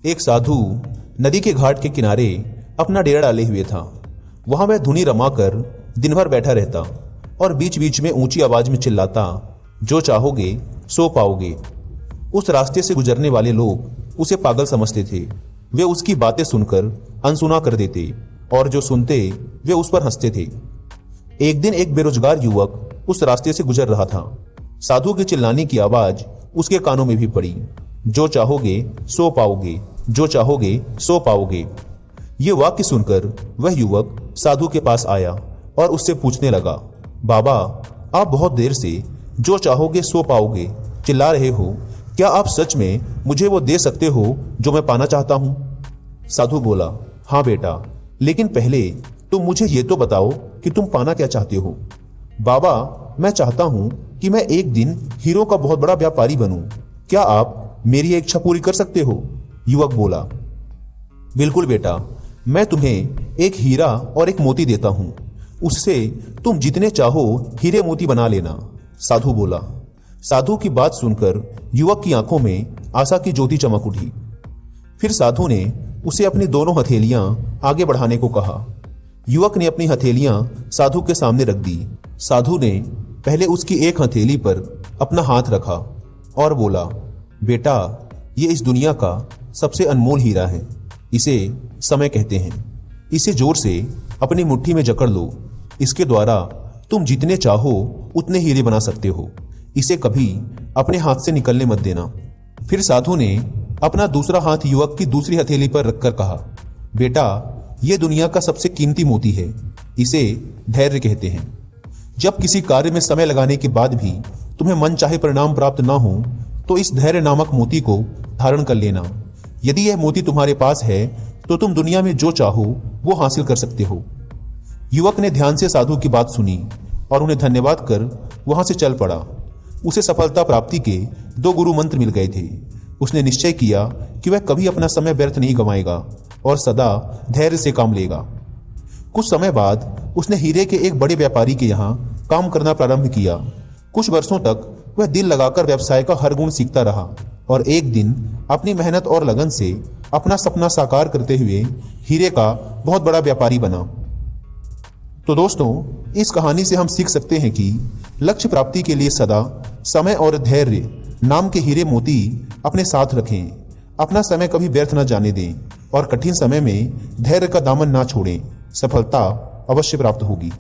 एक साधु नदी के घाट के किनारे अपना डेरा डाले हुए था। वहां वह धुनी रमाकर दिन भर बैठा रहता और बीच बीच में ऊंची आवाज में चिल्लाता, जो चाहोगे सो पाओगे। उस रास्ते से गुजरने वाले लोग उसे पागल समझते थे। वे उसकी बातें सुनकर अनसुना कर देते और जो सुनते वे उस पर हंसते थे। एक दिन एक बेरोजगार युवक उस रास्ते से गुजर रहा था। साधु के चिल्लाने की आवाज उसके कानों में भी पड़ी, जो चाहोगे सो पाओगे, जो चाहोगे सो पाओगे। ये वाक्य सुनकर वह युवक साधु के पास आया और उससे पूछने लगा, बाबा, आप बहुत देर से जो चाहोगे सो पाओगे चिल्ला रहे हो, क्या आप सच में मुझे वो दे सकते हो जो मैं पाना चाहता हूं? साधु बोला, हाँ बेटा, लेकिन पहले तुम मुझे ये तो बताओ कि तुम पाना क्या चाहते हो। बाबा, मैं चाहता हूं कि मैं एक दिन हीरो का बहुत बड़ा व्यापारी बनूं। क्या आप मेरी इच्छा पूरी कर सकते हो? युवक बोला, बिल्कुल बेटा, मैं तुम्हें एक हीरा और एक मोती देता हूं। उससे तुम जितने चाहो हीरे मोती बना लेना। साधु बोला। साधु की बात सुनकर युवक की आंखों में आशा की ज्योति चमक उठी। फिर साधु ने उसे अपनी दोनों हथेलियां आगे बढ़ाने को कहा। युवक ने अपनी हथेलियां साधु के सामने रख दी। साधु ने पहले उसकी एक हथेली पर अपना हाथ रखा और बोला, बेटा, ये इस दुनिया का सबसे अनमोल हीरा है। इसे समय कहते हैं। इसे जोर से अपनी मुट्ठी में जकड़ लो। इसके द्वारा तुम जितने चाहो उतने हीरे बना सकते हो। इसे कभी अपने हाथ से निकलने मत देना। फिर साधु ने अपना दूसरा हाथ युवक की दूसरी हथेली पर रखकर कहा, बेटा, यह दुनिया का सबसे कीमती मोती है। इसे धैर्य कहते हैं। जब किसी कार्य में समय लगाने के बाद भी तुम्हें मन चाहे परिणाम प्राप्त ना हो तो इस धैर्य नामक मोती को धारण कर लेना। यदि यह मोती तुम्हारे पास है तो तुम दुनिया में जो चाहो वो हासिल कर सकते हो। युवक ने ध्यान से साधु की बात सुनी और उन्हें धन्यवाद कर वहां से चल पड़ा। उसे सफलता प्राप्ति के 2 गुरु मंत्र मिल गए थे। उसने निश्चय किया कि वह कभी अपना समय व्यर्थ नहीं गंवाएगा और सदा धैर्य से काम लेगा। कुछ समय बाद उसने हीरे के एक बड़े व्यापारी के यहाँ काम करना प्रारंभ किया। कुछ वर्षों तक वह दिल लगाकर व्यवसाय का हर गुण सीखता रहा और एक दिन अपनी मेहनत और लगन से अपना सपना साकार करते हुए हीरे का बहुत बड़ा व्यापारी बना। तो दोस्तों, इस कहानी से हम सीख सकते हैं कि लक्ष्य प्राप्ति के लिए सदा समय और धैर्य नाम के हीरे मोती अपने साथ रखें। अपना समय कभी व्यर्थ न जाने दें और कठिन समय में धैर्य का दामन ना छोड़ें। सफलता अवश्य प्राप्त होगी।